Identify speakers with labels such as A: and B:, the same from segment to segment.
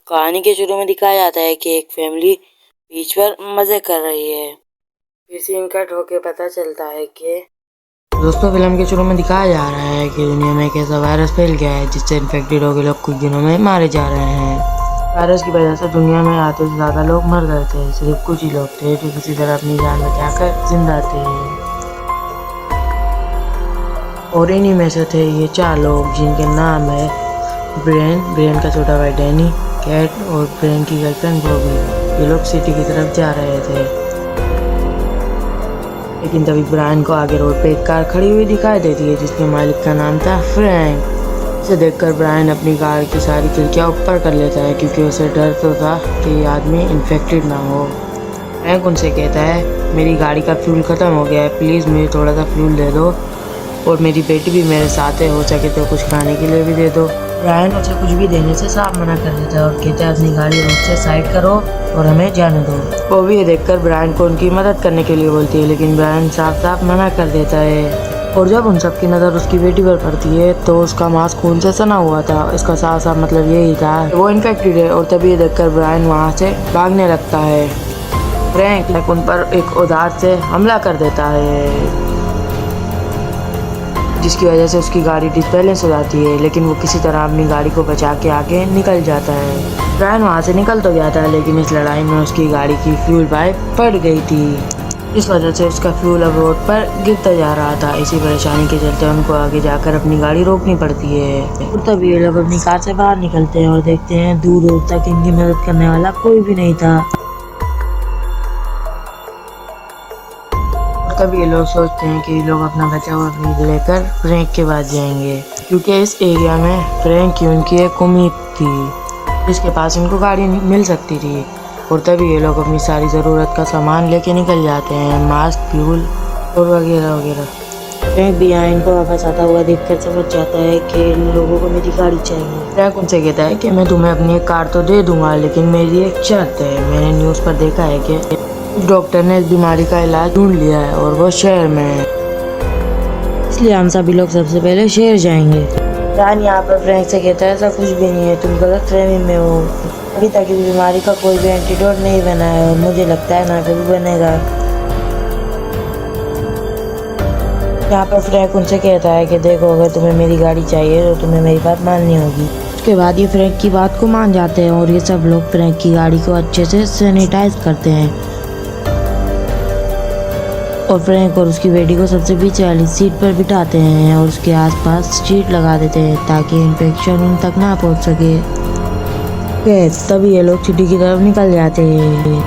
A: कहानी के शुरू में दिखाया जाता है कि एक फैमिली बीच पर मजे कर रही है। फिर सीन कट होके पता चलता है कि दोस्तों फिल्म के शुरू में दिखाया जा रहा है कि दुनिया में एक ऐसा वायरस फैल गया है जिससे इन्फेक्टेड हो गए लोग कुछ दिनों में मारे जा रहे हैं। वायरस की वजह से दुनिया में आधे से ज्यादा लोग मर गए थे। सिर्फ कुछ ही लोग थे जो किसी तरह अपनी जान बचाकर जिंदा थे। और इन्हीं में से थे ये 4 लोग जिनके नाम है ब्रेन का छोटा भाई डैनी, कैट और ब्रेन की गर्लफ्रेंड बॉबी। ये लोग सिटी की तरफ जा रहे थे, लेकिन तभी ब्रायन को आगे रोड पे एक कार खड़ी हुई दिखाई देती है जिसके मालिक का नाम था फ्रैंक। इसे देखकर ब्रायन अपनी कार की सारी खिड़कियां ऊपर कर लेता है क्योंकि उसे डर तो था कि ये आदमी इन्फेक्टेड ना हो। फ्रैंक उनसे कहता है मेरी गाड़ी का फ्यूल खत्म हो गया है, प्लीज़ मुझे थोड़ा सा फ्यूल दे दो और मेरी बेटी भी मेरे साथ है, हो सके तो कुछ खाने के लिए भी दे दो। ब्रायन उसे कुछ भी देने से साफ मना कर देता है और कहता है अपनी गाड़ी रोड से साइड करो और हमें जाने दो। वो भी ये देखकर ब्रायन को उनकी मदद करने के लिए बोलती है, लेकिन ब्रायन साफ साफ मना कर देता है। और जब उन सब की नज़र उसकी बेटी पर पड़ती है तो उसका मास्क खून से सना हुआ था। इसका साफ साफ मतलब यही था वो इन्फेक्टेड है। और तभी ये देखकर ब्रायन वहाँ से भागने लगता है। फ्रैंक उन पर एक औजार से हमला कर देता है जिसकी वजह से उसकी गाड़ी डिसबैलेंस हो जाती है, लेकिन वो किसी तरह अपनी गाड़ी को बचा के आगे निकल जाता है। ब्रायन वहाँ से निकल तो गया था, लेकिन इस लड़ाई में उसकी गाड़ी की फ्यूल पाइप फट गई थी। इस वजह से उसका फ्यूल अब रोड पर गिरता जा रहा था। इसी परेशानी के चलते उनको आगे जाकर अपनी गाड़ी रोकनी पड़ती है। और तभी ये लोग अपनी कार से बाहर निकलते हैं और देखते हैं दूर दूर तक इनकी मदद करने वाला कोई भी नहीं था। तभी ये लोग सोचते हैं कि ये लोग अपना बचा हुआ फ्यूल लेकर फ्रैंक के पास जाएंगे, क्योंकि इस एरिया में फ्रैंक की उनकी एक उम्मीद थी जिसके पास इनको गाड़ी मिल सकती थी। और तभी ये लोग अपनी सारी ज़रूरत का सामान लेके निकल जाते हैं, मास्क, फ्यूल और वगैरह वगैरह। फ्रैंक भी यहाँ इनको वापस आता हुआ देखकर समझ जाता है कि इन लोगों को मेरी गाड़ी चाहिए। फ्रैंक उनसे कहता है कि मैं तुम्हें अपनी एक कार तो दे दूंगा, लेकिन मेरी एक शर्त है। मैंने न्यूज़ पर देखा है कि डॉक्टर ने इस बीमारी का इलाज ढूंढ लिया है और वो शहर में है, इसलिए हम सभी लोग सबसे पहले शहर जाएंगे। ब्रायन यहाँ पर फ्रैंक से कहता है ऐसा कुछ भी नहीं है, तुम गलतफहमी में हो। अभी तक इस बीमारी का कोई भी एंटीडोट नहीं बना है और मुझे लगता है ना कभी बनेगा। यहाँ पर फ्रैंक उनसे कहता है कि देखो अगर तुम्हें मेरी गाड़ी चाहिए तो तुम्हें मेरी बात माननी होगी। उसके बाद ये फ्रैंक की बात को मान जाते हैं और ये सब लोग फ्रैंक की गाड़ी को अच्छे से सैनिटाइज करते हैं और फ्रैंक और उसकी बेटी को सबसे पीछे वाली सीट पर बिठाते हैं और उसके आसपास शीट लगा देते हैं ताकि इन्फेक्शन उन तक ना पहुंच सके। तभी ये लोग सिटी की तरफ निकल जाते हैं।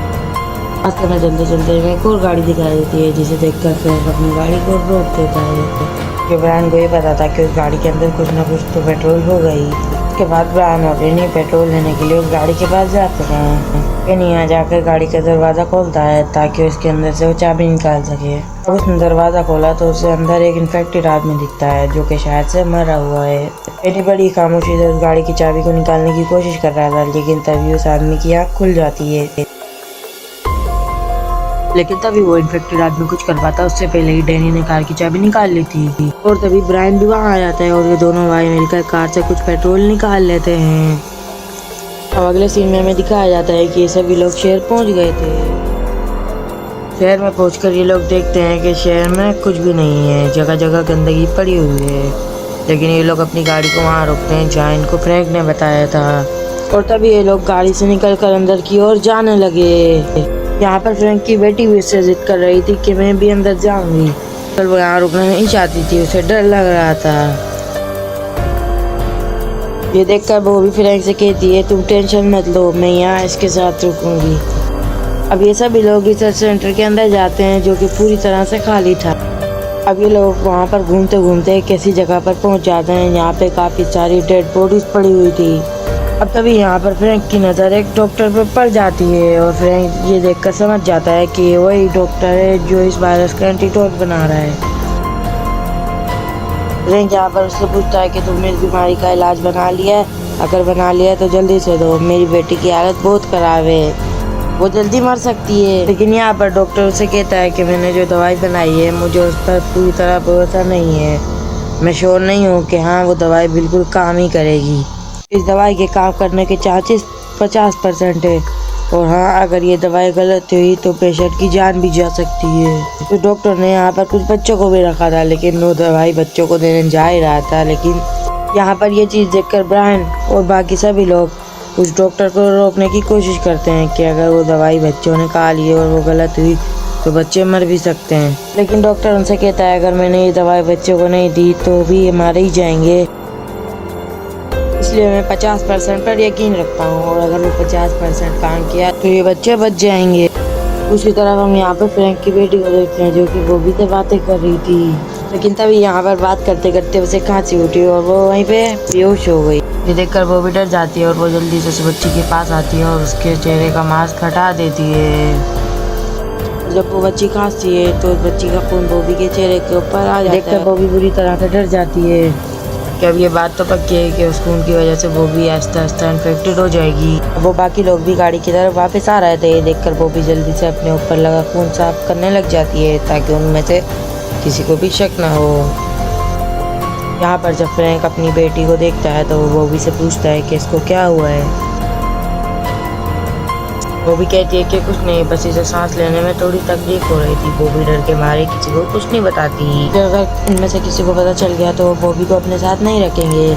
A: रास्ते में चलते चलते एक और गाड़ी दिखाई देती है जिसे देखकर फ्रैंक अपनी गाड़ी को रोक देता है कि ब्रायन को ये पता था कि उस गाड़ी के अंदर कुछ ना कुछ तो पेट्रोल हो गई। उसके बाद ब्रायन और रेनी पेट्रोल लेने के लिए उस गाड़ी के पास जाते हैं। रेनी यहाँ जाकर गाड़ी का दरवाज़ा खोलता है ताकि उसके अंदर से वो चाबी निकाल सके। अब उसने दरवाज़ा खोला तो उसे अंदर एक इन्फेक्टेड आदमी दिखता है जो कि शायद से मरा हुआ है। रेनी बड़ी खामोशी से उस गाड़ी की चाबी को निकालने की कोशिश कर रहा था, लेकिन तभी उस आदमी की आँख खुल जाती है। लेकिन तभी वो इन्फेक्टेड आदमी कुछ कर पाता उससे पहले ही डैनी ने कार की चाबी निकाल ली थी। और तभी ब्रायन भी वहाँ आ जाता है और ये दोनों भाई मिलकर कार से कुछ पेट्रोल निकाल लेते हैं। अब अगले सीन में हमें दिखाया जाता है कि ये सभी लोग शहर पहुँच गए थे। शहर में पहुंचकर ये लोग देखते हैं कि शहर में कुछ भी नहीं है, जगह जगह गंदगी पड़ी हुई है। लेकिन ये लोग अपनी गाड़ी को वहाँ रोकते हैं जहाँ इनको फ्रैंक ने बताया था। और तभी ये लोग गाड़ी से निकलकर अंदर की ओर जाने लगे। यहाँ पर फ्रैंक की बेटी भी उससे जिद कर रही थी कि मैं भी अंदर जाऊंगी, पर वो यहाँ रुकना नहीं चाहती थी, उसे डर लग रहा था। ये देखकर वो भी फ्रैंक से कहती है तुम टेंशन मत लो, मैं यहाँ इसके साथ रुकूंगी। अब ये सभी लोग रिसर्च सेंटर के अंदर जाते हैं जो कि पूरी तरह से खाली था। अब ये लोग वहाँ पर घूमते घूमते एक ऐसी जगह पर पहुँच जाते हैं जहाँ पे काफ़ी सारी डेड बॉडीज पड़ी हुई थी। अब तभी यहाँ पर फ्रैंक की नज़र एक डॉक्टर पर पड़ जाती है और फ्रैंक ये देखकर समझ जाता है कि वही डॉक्टर है जो इस वायरस का एंटीडोट बना रहा है। फ्रैंक यहाँ पर उससे पूछता है कि तुमने इस बीमारी का इलाज बना लिया है, अगर बना लिया है तो जल्दी से दो, मेरी बेटी की हालत बहुत खराब है, वो जल्दी मर सकती है। लेकिन यहाँ पर डॉक्टर उसे कहता है कि मैंने जो दवाई बनाई है मुझे उस पर पूरी तरह भरोसा नहीं है, मैं श्योर नहीं हूँ कि हाँ वो दवाई बिल्कुल काम ही करेगी। इस दवाई के काम करने के चांसेस 50% है। और हाँ, अगर ये दवाई गलत हुई तो पेशेंट की जान भी जा सकती है। तो डॉक्टर ने यहाँ पर कुछ बच्चों को भी रखा था, लेकिन वो दवाई बच्चों को देने जा ही रहा था। लेकिन यहाँ पर ये चीज़ देखकर ब्रायन और बाकी सभी लोग उस डॉक्टर को रोकने की कोशिश करते हैं कि अगर वो दवाई बच्चों ने खा ली और वो गलत हुई तो बच्चे मर भी सकते हैं। लेकिन डॉक्टर उनसे कहता है अगर मैंने ये दवाई बच्चों को नहीं दी तो भी ये मारे ही जाएंगे, इसलिए मैं 50% पर यकीन रखता हूँ और अगर वो 50% काम किया तो ये बच्चे बच जाएंगे। दूसरी तरफ हम यहाँ पर फ्रैंक की बेटी को देखते हैं जो कि बॉबी से बातें कर रही थी, लेकिन तभी यहाँ पर बात करते करते उसे खांसी उठी और वो वहीं पे बेहोश हो गई। ये देखकर बॉबी डर जाती है और वो जल्दी से उस बच्ची के पास आती है और उसके चेहरे का मास्क हटा देती है। जब वो बच्ची खांसती है तो उस बच्ची का खून बॉबी के चेहरे के ऊपर आ जाता है। देखकर बॉबी बुरी तरह से डर जाती है कि अब ये बात तो पक्की है कि उस खून की वजह से बॉबी आहिस्ता आहिस्ता इन्फेक्टेड हो जाएगी। वो बाकी लोग भी गाड़ी की तरफ वापस आ रहे थे। ये देखकर बॉबी जल्दी से अपने ऊपर लगा खून साफ करने लग जाती है ताकि उनमें से किसी को भी शक ना हो। यहाँ पर जब फ्रैंक अपनी बेटी को देखता है तो वो बॉबी से पूछता है कि इसको क्या हुआ है। बॉबी कहती है कि कुछ नहीं, बस इसे सांस लेने में थोड़ी तकलीफ हो रही थी। बॉबी डर के मारे किसी को कुछ नहीं बताती कि अगर इनमें से किसी को पता चल गया तो वो बॉबी को अपने साथ नहीं रखेंगे।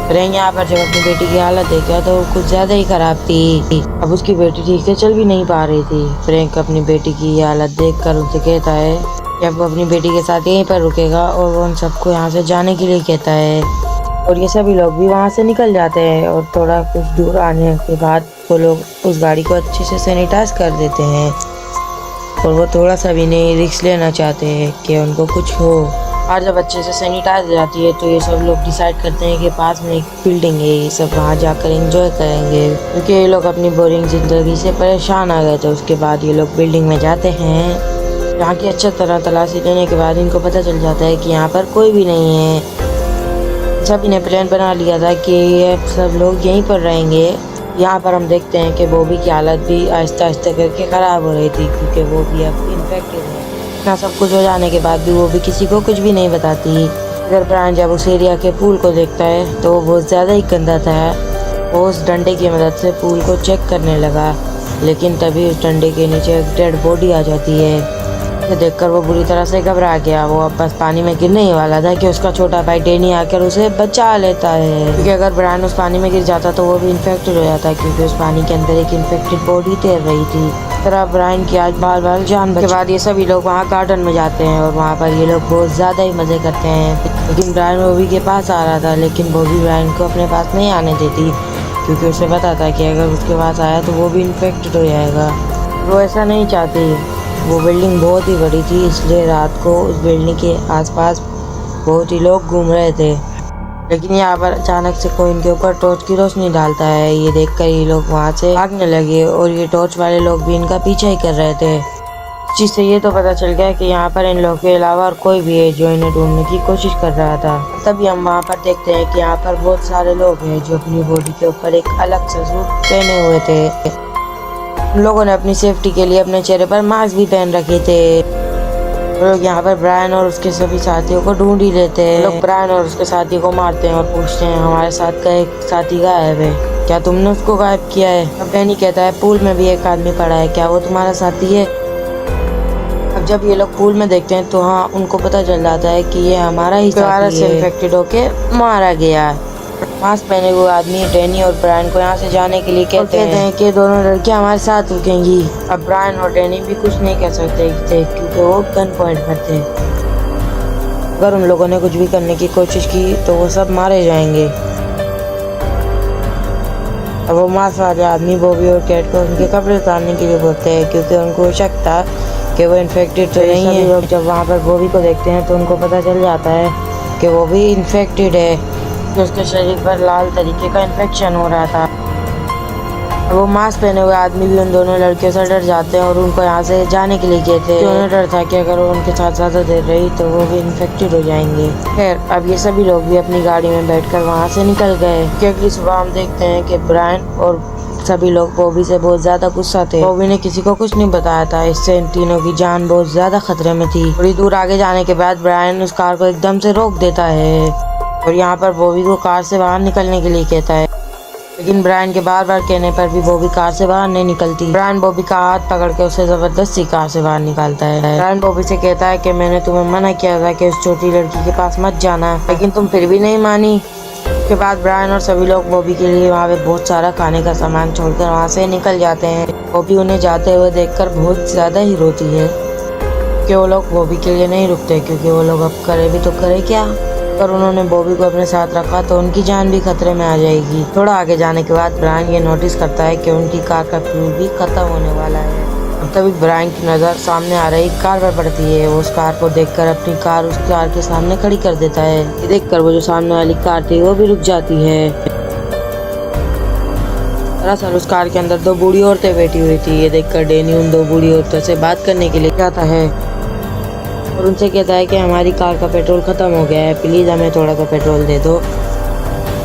A: फ्रैंक यहाँ पर जब अपनी बेटी की हालत देखा तो कुछ ज़्यादा ही खराब थी। अब उसकी बेटी ठीक से चल भी नहीं पा रही थी। फ्रैंक अपनी बेटी की हालत देखकर उनसे कहता है कि अब वो अपनी बेटी के साथ यहीं पर रुकेगा और वो उन सबको यहाँ से जाने के लिए कहता है। और ये सभी लोग भी वहाँ से निकल जाते हैं और थोड़ा कुछ दूर आने के बाद वो लोग उस गाड़ी को अच्छे से सैनिटाइज कर देते हैं और वो थोड़ा सा भी नहीं रिस्क लेना चाहते हैं कि उनको कुछ हो। और जब अच्छे से सैनिटाइज हो जाती है तो ये सब लोग डिसाइड करते हैं कि पास में एक बिल्डिंग है, ये सब वहाँ जाकर एंजॉय करेंगे क्योंकि ये लोग अपनी बोरिंग ज़िंदगी से परेशान आ गए थे। उसके बाद ये लोग बिल्डिंग में जाते हैं। यहाँ की अच्छी तरह तलाशी लेने के बाद इनको पता चल जाता है कि यहाँ पर कोई भी नहीं है। सभी ने प्लान बना लिया था कि ये सब लोग यहीं पर रहेंगे। यहाँ पर हम देखते हैं कि बॉबी की हालत भी आहिस्ता आहिस्ता करके ख़राब हो रही थी क्योंकि वो भी अब इन्फेक्टेड है। इतना सब कुछ हो जाने के बाद भी वो भी किसी को कुछ भी नहीं बताती। अगर ब्रायन जब उस एरिया के पूल को देखता है तो वो बहुत ज़्यादा ही गंदा था। वो उस डंडे की मदद से पूल को चेक करने लगा, लेकिन तभी उस डंडे के नीचे एक डेड बॉडी आ जाती है। देखकर वो बुरी तरह से घबरा गया। वो अब बस पानी में गिरने ही वाला था कि उसका छोटा भाई डैनी आकर उसे बचा लेता है, क्योंकि अगर ब्रायन उस पानी में गिर जाता तो वो भी इन्फेक्टेड हो जाता क्योंकि उस पानी के अंदर एक इन्फेक्टेड बॉडी तैर रही थी। इस तरह ब्रायन की आज बार बार जान बची। के बाद ये सभी लोग वहाँ गार्डन में जाते हैं और वहाँ पर ये लोग बहुत ज़्यादा ही मज़े करते हैं। लेकिन ब्रायन बॉबी के पास आ रहा था, लेकिन बॉबी ब्रायन को अपने पास नहीं आने देती क्योंकि उसे पता था कि अगर उसके पास आया तो वो भी इन्फेक्टेड हो जाएगा। वो ऐसा नहीं चाहती। वो बिल्डिंग बहुत ही बड़ी थी, इसलिए रात को उस बिल्डिंग के आसपास बहुत ही लोग घूम रहे थे। लेकिन यहाँ पर अचानक से कोई इनके ऊपर टॉर्च की रोशनी डालता है। ये देखकर ये लोग वहाँ से भागने लगे और ये टॉर्च वाले लोग भी इनका पीछा ही कर रहे थे। इस चीज़ से ये तो पता चल गया कि यहाँ पर इन लोगों के अलावा और कोई भी है जो इन्हें ढूंढने की कोशिश कर रहा था। तभी हम वहाँ पर देखते हैं कि यहाँ पर बहुत सारे लोग हैं जो अपनी बॉडी के ऊपर एक अलग सा सूट पहने हुए थे। उन लोगों ने अपनी सेफ्टी के लिए अपने चेहरे पर मास्क भी पहन रखे थे। लोग यहाँ पर ब्रायन और उसके सभी साथियों को ढूंढ ही लेते हैं। लोग ब्रायन और उसके साथी को मारते हैं और पूछते हैं हमारे साथ का एक साथी गायब है, क्या तुमने उसको गायब किया है? अब डैनी कहता है पूल में भी एक आदमी पड़ा है, क्या वो तुम्हारा साथी है? अब जब ये लोग पूल में देखते हैं तो हाँ, उनको पता चल जाता है कि ये हमारा ही साथी है। इन्फेक्टेड होके मारा गया। मास्क पहने हुए आदमी डैनी और ब्रायन को यहाँ से जाने के लिए कहते हैं कि दोनों लड़कियां हमारे साथ रुकेंगी। अब ब्रायन और डैनी भी कुछ नहीं कह सकते थे क्योंकि वो गन पॉइंट पर थे। अगर उन लोगों ने कुछ भी करने की कोशिश की तो वो सब मारे जाएंगे। अब वो मास्क वाले आदमी बॉबी और कैट को उनके कपड़े उतारने के लिए बोलते हैं क्योंकि उनको शक था कि वो इन्फेक्टेड तो नहीं है। लोग जब वहाँ पर बॉबी को देखते हैं तो उनको पता चल जाता है कि वो भी इन्फेक्टेड है। उसके शरीर पर लाल तरीके का इन्फेक्शन हो रहा था। वो मास्क पहने हुए आदमी भी उन दोनों लड़कियों से डर जाते हैं और उनको यहाँ से जाने के लिए कहते हैं। उन्हें डर था कि अगर वो उनके साथ ज़्यादा देर रही तो वो भी इन्फेक्टेड हो जाएंगे। खैर, अब ये सभी लोग भी अपनी गाड़ी में बैठकर वहाँ से निकल गए। अगली सुबह हम देखते हैं कि ब्रायन और सभी लोग बॉबी से बहुत ज़्यादा गुस्सा थे। बॉबी ने किसी को कुछ नहीं बताया था, इससे इन तीनों की जान बहुत ज़्यादा खतरे में थी। थोड़ी दूर आगे जाने के बाद ब्रायन उस कार को एकदम से रोक देता है और यहाँ पर बॉबी को कार से बाहर निकलने के लिए कहता है। लेकिन ब्रायन के बार बार कहने पर भी बॉबी कार से बाहर नहीं निकलती। ब्रायन बॉबी का हाथ पकड़ के उसे जबरदस्ती कार से बाहर निकालता है। ब्रायन बॉबी से कहता है कि मैंने तुम्हें मना किया था कि उस छोटी लड़की के पास मत जाना, लेकिन तुम फिर भी नहीं मानी। उसके बाद ब्रायन और सभी लोग बॉबी के लिए वहाँ पे बहुत सारा खाने का सामान छोड़कर वहाँ से निकल जाते हैं। बॉबी उन्हें जाते हुए देखकर बहुत ज़्यादा ही रोती है कि वो लोग बॉबी के लिए नहीं रुकते, क्योंकि वो लोग अब करे भी तो करे क्या। अगर उन्होंने बॉबी को अपने साथ रखा तो उनकी जान भी खतरे में आ जाएगी। थोड़ा आगे जाने के बाद ब्रायन ये नोटिस करता है कि उनकी कार का फ्यूल भी खत्म होने वाला है। तभी ब्रायन की नज़र सामने आ रही कार पर पड़ती है। वो उस कार को देखकर अपनी कार उस कार के सामने खड़ी कर देता है। ये देखकर वो जो सामने वाली कार थी वो भी रुक जाती है। दरअसल उस कार के अंदर दो बूढ़ी औरतें बैठी हुई थी। ये देखकर डैनी उन दो बूढ़ी औरतों से बात करने के लिए जाता है और उनसे कहता है कि हमारी कार का पेट्रोल खत्म हो गया है, प्लीज़ हमें थोड़ा सा पेट्रोल दे दो।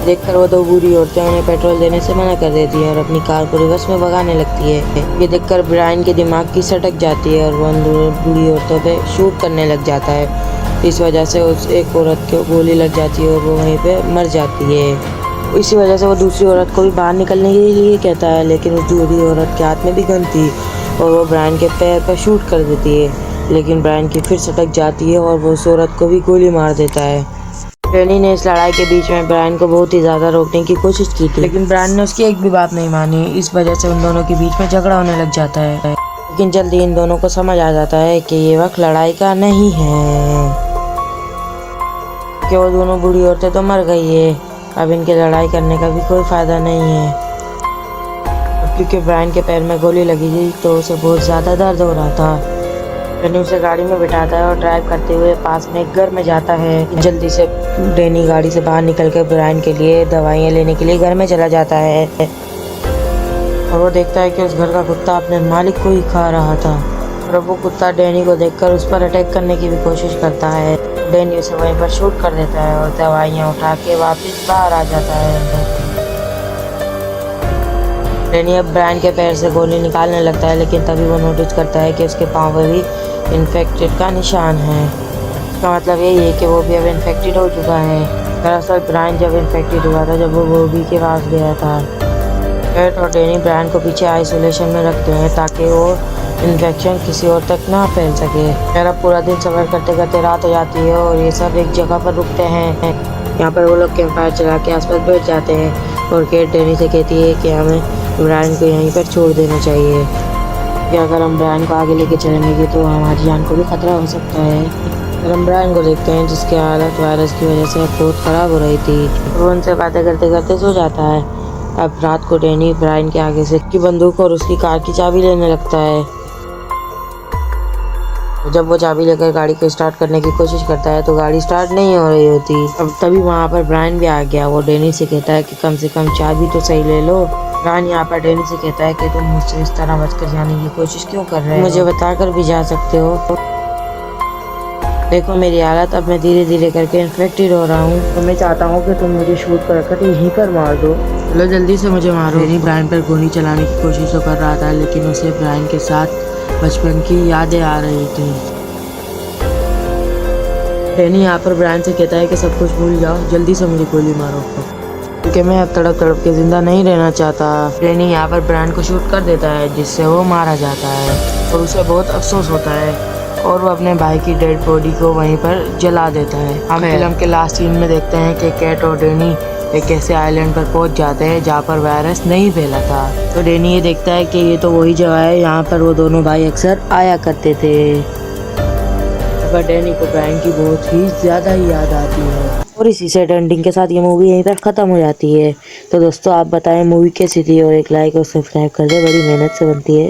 A: देखकर वो दो बूढ़ी औरतें उन्हें पेट्रोल देने से मना कर देती है और अपनी कार को रिवर्स में भगाने लगती है। ये देखकर ब्रायन के दिमाग की सटक जाती है और वो उन बूढ़ी औरतों पे शूट करने लग जाता है। इस वजह से उस एक औरत को गोली लग जाती है और वो वहीं पे मर जाती है। इसी वजह से वो दूसरी औरत को भी बाहर निकलने के लिए कहता है, लेकिन उस दूसरी औरत के हाथ में भी गन थी और वो ब्रायन के पैर पर शूट कर देती है। लेकिन ब्रायन की फिर सटक जाती है और वो उस औरत को भी गोली मार देता है। डैनी ने इस लड़ाई के बीच में ब्रायन को बहुत ही ज़्यादा रोकने की कोशिश की थी, लेकिन ब्रायन ने उसकी एक भी बात नहीं मानी। इस वजह से उन दोनों के बीच में झगड़ा होने लग जाता है। लेकिन जल्दी इन दोनों को समझ आ जाता है कि ये वक्त लड़ाई का नहीं है, कि वो दोनों बूढ़ी औरतें तो मर गई है, अब इनके लड़ाई करने का भी कोई फ़ायदा नहीं है। क्योंकि ब्रायन के पैर में गोली लगी थी तो उसे बहुत ज़्यादा दर्द हो रहा था। डैनी उसे गाड़ी में बिठाता है और ड्राइव करते हुए पास में एक घर में जाता है। जल्दी से डैनी गाड़ी से बाहर निकलकर ब्रायन के लिए दवाइयाँ लेने के लिए घर में चला जाता है और वो देखता है कि उस घर का कुत्ता अपने मालिक को ही खा रहा था और वो कुत्ता डैनी को देखकर उस पर अटैक करने की भी कोशिश करता है। डैनी उसे वहीं पर शूट कर देता है और दवाइयाँ उठा के वापस बाहर आ जाता है। डैनी अब ब्रायन के पैर से गोली निकालने लगता है, लेकिन तभी वो नोटिस करता है कि उसके पाँव में भी इन्फेक्टेड का निशान है। इसका मतलब यही है कि वो भी अब इन्फेक्टेड हो चुका है। दरअसल ब्रायन जब इन्फेक्टेड हुआ था जब वो बॉबी के पास गया था। कैट और डैनी ब्रायन को पीछे आइसोलेशन में रखते हैं ताकि वो इन्फेक्शन किसी और तक ना फैल सके। फिर अब पूरा दिन सफ़र करते करते रात हो जाती है और ये सब एक जगह पर रुकते हैं। यहाँ पर वो लोग कैंप फायर चला के आसपास बैठ जाते हैं और कैट डैनी से कहती है कि हमें ब्रायन को यहीं पर छोड़ देना चाहिए, कि अगर हम ब्रायन को आगे लेके चलेंगे तो हमारी जान को भी खतरा हो सकता है। फिर हम ब्रायन को देखते हैं जिसकी हालत वायरस की वजह से बहुत ख़राब हो रही थी। वो उनसे बातें करते करते सो जाता है। अब रात को डैनी ब्रायन के आगे से उसकी बंदूक और उसकी कार की चाबी लेने लगता है। जब वो चाबी लेकर गाड़ी को स्टार्ट करने की कोशिश करता है तो गाड़ी स्टार्ट नहीं हो रही होती। अब तभी वहाँ पर ब्रायन भी आ गया। वो डैनी से कहता है कि कम से कम चाबी तो सही ले लो। ब्रायन यहाँ पर डैनी से कहता है कि तुम मुझसे इस तरह बचकर जाने की कोशिश क्यों कर रहे हो, मुझे बताकर भी जा सकते हो। देखो मेरी हालत, अब मैं धीरे धीरे करके इन्फेक्टेड हो रहा हूँ, तो मैं चाहता हूँ कि तुम मुझे शूट कर यहीं पर मार दो। चलो जल्दी से मुझे मारो। डैनी ब्रायन पर गोली चलाने की कोशिश तो कर रहा था, लेकिन उसे ब्रायन के साथ बचपन की यादें आ रही थी। डैनी यहाँ पर ब्रायन से कहता है कि सब कुछ भूल जाओ, जल्दी से मुझे गोली मारो, क्योंकि मैं अब तड़प तड़प के जिंदा नहीं रहना चाहता। डैनी यहाँ पर ब्रायन को शूट कर देता है जिससे वो मारा जाता है और उसे बहुत अफसोस होता है और वो अपने भाई की डेड बॉडी को वहीं पर जला देता है। हम फिल्म के लास्ट सीन में देखते हैं कि कैट और डैनी एक ऐसे आइलैंड पर पहुंच जाते हैं जहाँ पर वायरस नहीं फैला था। तो डैनी ये देखता है कि ये तो वही जगह है यहाँ पर वो दोनों भाई अक्सर आया करते थे। पर डैनी को ब्रायन की बहुत ही ज़्यादा ही याद आती है। और इसी से एंडिंग के साथ ये मूवी यहीं पर ख़त्म हो जाती है। तो दोस्तों आप बताएं मूवी कैसी थी, और एक लाइक और सब्सक्राइब कर दे, बड़ी मेहनत से बनती है।